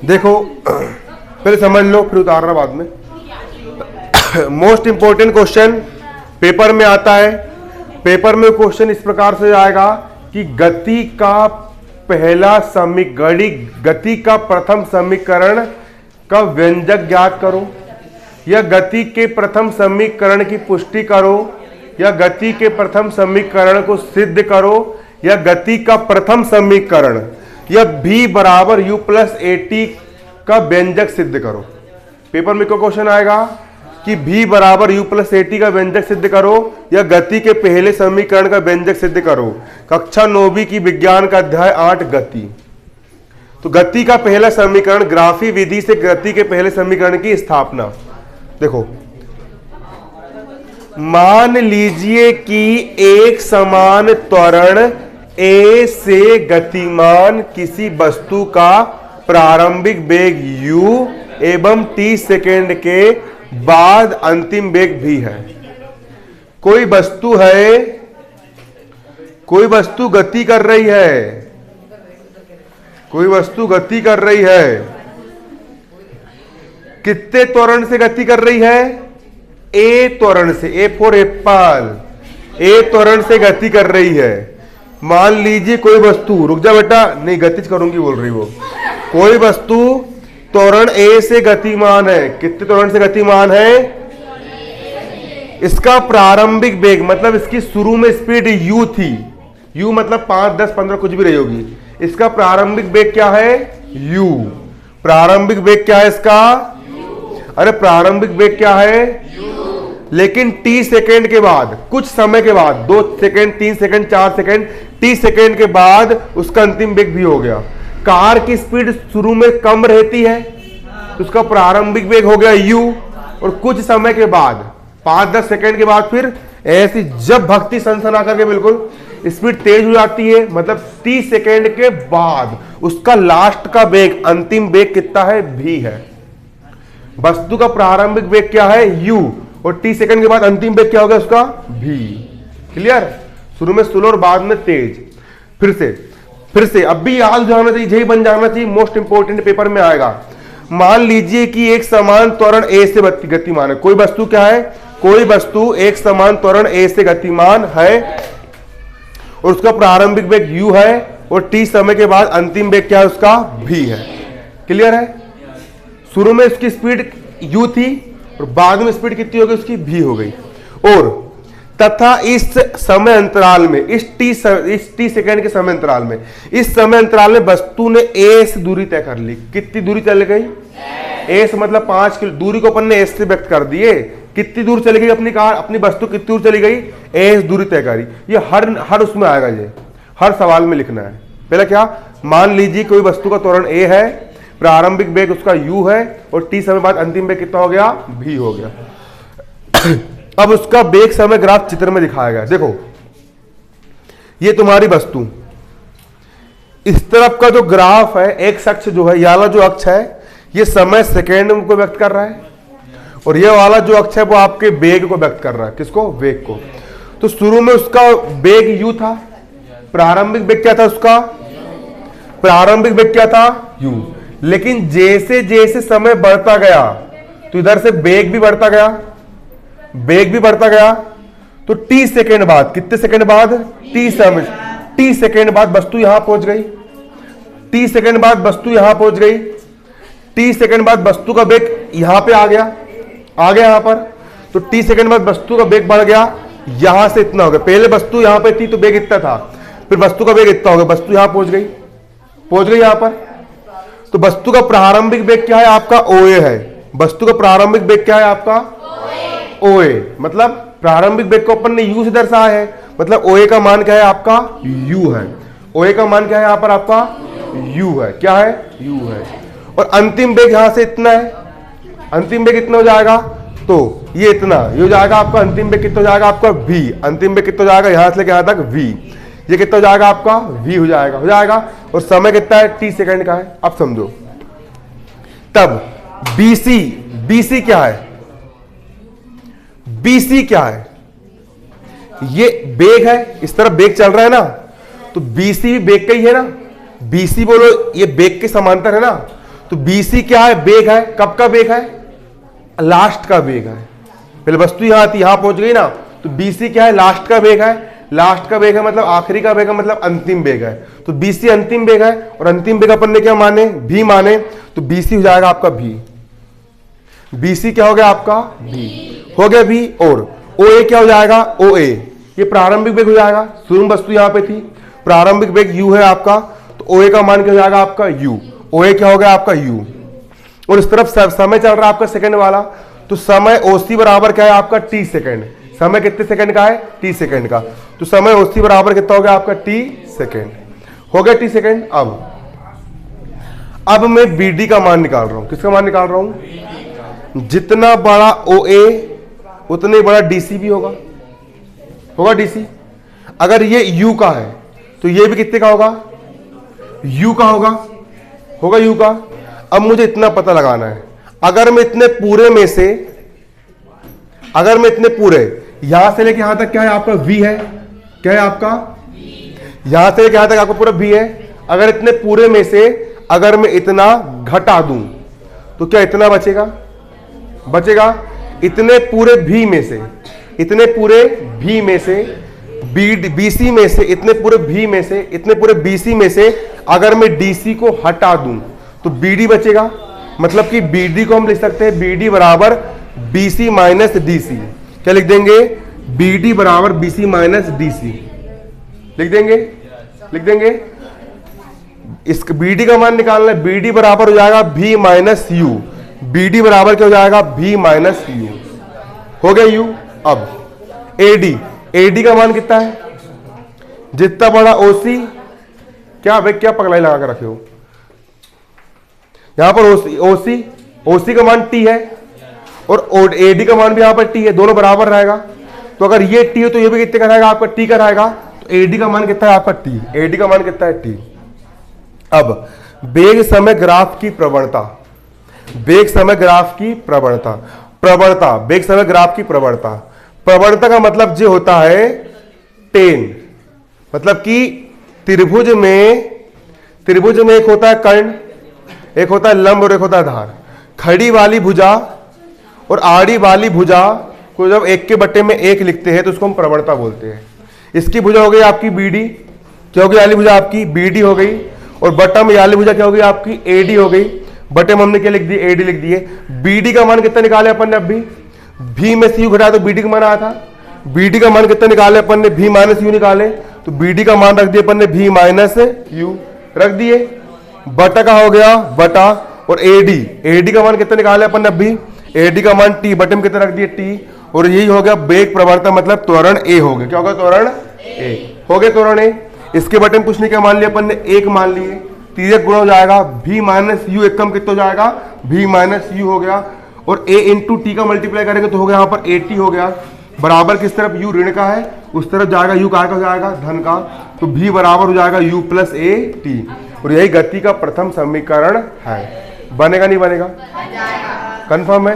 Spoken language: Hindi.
देखो पहले समझ लो फिर उतारना बाद में। मोस्ट इंपोर्टेंट क्वेश्चन पेपर में आता है। पेपर में क्वेश्चन इस प्रकार से आएगा कि गति का प्रथम समीकरण का व्यंजक ज्ञात करो, या गति के प्रथम समीकरण की पुष्टि करो, या गति के प्रथम समीकरण को सिद्ध करो, या गति का प्रथम समीकरण या v बराबर u प्लस at का व्यंजक सिद्ध करो। पेपर में क्या क्वेश्चन आएगा कि v बराबर u प्लस at का व्यंजक सिद्ध करो, या गति के पहले समीकरण का व्यंजक सिद्ध करो। कक्षा 9वीं की विज्ञान का अध्याय 8 गति। तो गति का पहला समीकरण, ग्राफी विधि से गति के पहले समीकरण की स्थापना। देखो, मान लीजिए कि एक समान त्वरण a से गतिमान किसी वस्तु का प्रारंभिक वेग u एवं t सेकेंड के बाद अंतिम वेग v है। कोई वस्तु गति कर रही है, कितने त्वरण से गति कर रही है? a त्वरण से, a फॉर एप्पल, a त्वरण से गति कर रही है। मान लीजिए कोई वस्तु, रुक जा बेटा, नहीं गतिज करूंगी बोल रही वो, कोई वस्तु त्वरण a से गतिमान है। कितने त्वरण से गतिमान है? इसका प्रारंभिक वेग मतलब इसकी शुरू में स्पीड u थी, u मतलब 5, 10, 15 कुछ भी रही होगी। इसका प्रारंभिक वेग क्या है? u। प्रारंभिक वेग क्या है इसका? अरे प्रारंभिक वेग क्या है? लेकिन t सेकेंड के बाद, कुछ समय के बाद, 2 second, 3 second, 4 second, t second के बाद उसका अंतिम वेग भी हो गया। कार की स्पीड शुरू में कम रहती है, उसका प्रारंभिक वेग हो गया u, और कुछ समय के बाद 5-10 सेकेंड के बाद फिर ऐसी जब भक्ति सनसना करके बिल्कुल स्पीड तेज हो जाती है, मतलब 30 सेकेंड के बाद उसका लास्ट का वेग, अंतिम वेग कितना है? v है। वस्तु का प्रारंभिक वेग क्या है? u, और t सेकेंड के बाद अंतिम वेग क्या होगा उसका? v। क्लियर? शुरू में स्लो और बाद में तेज। फिर से अब भी याद जाना चाहिए, यही बन जाना चाहिए, मोस्ट इंपोर्टेंट पेपर में आएगा। मान लीजिए कि एक समान त्वरण a से गतिमान है। कोई वस्तु क्या है? कोई वस्तु एक समान त्वरण a से गतिमान है और उसका प्रारंभिक वेग u है, और t समय के बाद अंतिम वेग क्या है उसका? v है। क्लियर है? शुरू में उसकी स्पीड u थी और बाद में स्पीड कितनी हो गई उसकी? v हो गई। और तथा इस समय अंतराल में, इस t सेकेंड के समय अंतराल में, इस समय अंतराल में वस्तु ने a से दूरी तय कर ली। कितनी दूरी चली गई? a से मतलब 5 किलो दूरी को अपन ने s से व्यक्त कर दिए। कितनी दूर चली गई अपनी कार, अपनी वस्तु कितनी दूर चली गई? a दूरी तय करी। ये हर उसमें आएगा, ये हर सवाल में लिखना है। पहले क्या, मान लीजिए कोई वस्तु का त्वरण a है, प्रारंभिक वेग उसका u है, और t समय बाद अंतिम वेग कितना हो गया? v हो गया। अब उसका वेग समय ग्राफ चित्र में दिखाया गया। देखो, ये तुम्हारी वस्तु, इस तरफ का जो ग्राफ है, एक्स अक्ष जो है, ये वाला जो अक्ष है, ये समय सेकेंड को व्यक्त कर रहा है, और ये वाला जो अक्ष है वो आपके वेग को व्यक्त कर रहा है। किसको? वेग को। तो शुरू में उसका वेग u था, प्रारंभिक वेग क्या था उसका? प्रारंभिक वेग क्या था? u। लेकिन जैसे जैसे समय बढ़ता गया तो इधर से वेग भी बढ़ता गया, वेग भी बढ़ता गया। तो t सेकेंड बाद, कितने सेकेंड बाद? t सेकेंड बाद वस्तु यहां पहुंच गई, t सेकेंड बाद वस्तु यहां पहुंच गई, t सेकेंड बाद वस्तु का वेग यहां पे आ गया यहां पर। तो t सेकेंड बाद वस्तु का वेग बढ़ गया, यहां से इतना हो गया। पहले वस्तु यहां पे थी तो वेग इतना था, फिर वस्तु का वेग इतना हो गया, वस्तु यहां पहुंच गई यहां पर। तो वस्तु का प्रारंभिक वेग क्या है आपका? OA है। वस्तु का प्रारंभिक वेग क्या है आपका? OA। मतलब प्रारंभिक वेग को अपन ने u से दर्शाया है, मतलब OA का मान क्या है आपका? u है। OA का मान क्या है यहाँ पर आपका? u है। क्या है? u है। और अंतिम वेग यहां से इतना है, अंतिम वेग कितना हो जाएगा? तो ये इतना, ये हो जाएगा आपका अंतिम वेग कितना हो जाएगा आपका? v। अंतिम वेग कितना हो जाएगा यहां से लेकर यहां तक? v। ये कितना हो जाएगा आपका? v हो जाएगा। और समय कितना है? t सेकेंड का है। अब समझो, तब BC क्या है? BC क्या है? ये वेग है, इस तरफ वेग चल रहा है ना, तो BC भी वेग का ही है ना। BC बोलो ये वेग के समांतर है ना, तो BC क्या है? बेग है। कब का बेग है? लास्ट का बेग है। पहले वस्तु यहां आती, यहां पहुंच गई ना, तो BC क्या है? लास्ट का बेग है। लास्ट का बेग है मतलब आखिरी का बेग है, मतलब अंतिम बेग है। तो BC अंतिम बेग है, और अंतिम बेग अपन ने क्या माने? भी माने, तो BC हो जाएगा आपका भी। BC क्या हो गया आपका? भी हो गया भी। और OA क्या हो जाएगा? OA ये प्रारंभिक बेग हो जाएगा। शुरू में वस्तु यहां पे थी, प्रारंभिक बेग U है आपका, तो OA का मान क्या हो जाएगा आपका? U। OA क्या हो गया आपका? U। और इस तरफ समय चल रहा है आपका सेकंड वाला, तो समय OC बराबर क्या है आपका? T second. समय कितने सेकंड का है? T सेकंड का। तो समय OC बराबर कितना हो गया आपका? T second. हो गया T सेकंड। अब मैं BD का मान निकाल रहा हूं। किसका मान निकाल रहा हूं? जितना बड़ा OA उतने बड़ा DC भी होगा। होगा DC। अगर ये U का है तो ये भी कितने का होगा? U का होगा। होगा U का। अब मुझे इतना पता लगाना है, अगर मैं इतने पूरे में से, अगर मैं इतने पूरे यहां से लेके यहां तक क्या है आपका? V है। क्या है आपका? यहां से लेके यहां तक आपका पूरा V है। अगर इतने पूरे में से अगर मैं इतना घटा दूं तो क्या इतना बचेगा? बचेगा। इतने पूरे V में से, इतने पूरे V में से, BC में से, इतने पूरे V में से, इतने पूरे BC में से अगर मैं DC को हटा दूं तो BD बचेगा। मतलब कि BD को हम लिख सकते हैं BD बराबर BC माइनस DC। क्या लिख देंगे? BD बराबर BC माइनस DC लिख देंगे। लिख देंगे। इस BD का मान निकालना है। BD बराबर हो जाएगा V माइनस U। BD बराबर क्या हो जाएगा? V minus U। हो गया U। अब AD का मान कितना है? जितना बड़ा OC, क्या भाई क्या पगलाई लगा कर रखे हो? यहां पर OC का मान T है, और AD का मान भी यहां पर T है, दोनों बराबर रहेगा। तो अगर ये T हो तो ये भी कितने का रहेगा आपका? T का रहेगा। तो AD का मान कितना है आपका? T। AD का मान कितना है? T। अब वेग समय ग्राफ की प्रवणता। वेग समय ग्राफ की प्रवणता। प्रवणता वेग समय ग्राफ की प्रवणता। प्रवणता का मतलब जो होता है टेन, मतलब कि त्रिभुज में एक होता है कर्ण, एक होता है लंब और एक होता है धार। खड़ी वाली भुजा और आड़ी वाली भुजा को जब एक के बट्टे में एक लिखते हैं तो उसको हम प्रवणता बोलते हैं। इसकी भुजा हो गई आपकी BD। क्या हो गई? वाली भुजा आपकी BD हो गई। और बट्टा में वाली भुजा क्या हो गई आपकी? AD हो गई। बट्टे में हमने क्या लिख दिए? AD लिख दिए। BD का मान कितना निकाले अपन ने? अभी V में से U घटाया तो BD का मान आया था। BD का मान कितना निकाले अपन ने? V माइनस U निकाले, तो BD का मान रख दिए अपन ने V माइनस U रख दिए। बटा का हो गया बटा, और AD का मान कितना निकाले अपन ने? अभी AD का मान T, बटे में कितना रख दिए? T। और यही हो गया वेग प्रवणता, मतलब त्वरण A हो गया। क्या होगा? त्वरण A हो गया। त्वरण A। इसके बटे में कुछ नहीं, क्या मान लिया अपन ने? 1 मान लिए। तिर्यक गुणा हो जाएगा V माइनस U, एक कम कितना हो जाएगा? V माइनस U हो गया। और A इंटू T का मल्टीप्लाई करेंगे तो हो गया यहाँ पर AT हो गया। बराबर किस तरफ? U ऋण का है, उस तरफ जाएगा U का हो जाएगा धन का। तो V बराबर हो जाएगा U प्लस AT। और यही गति का प्रथम समीकरण है। बनेगा नहीं बनेगा? कंफर्म है?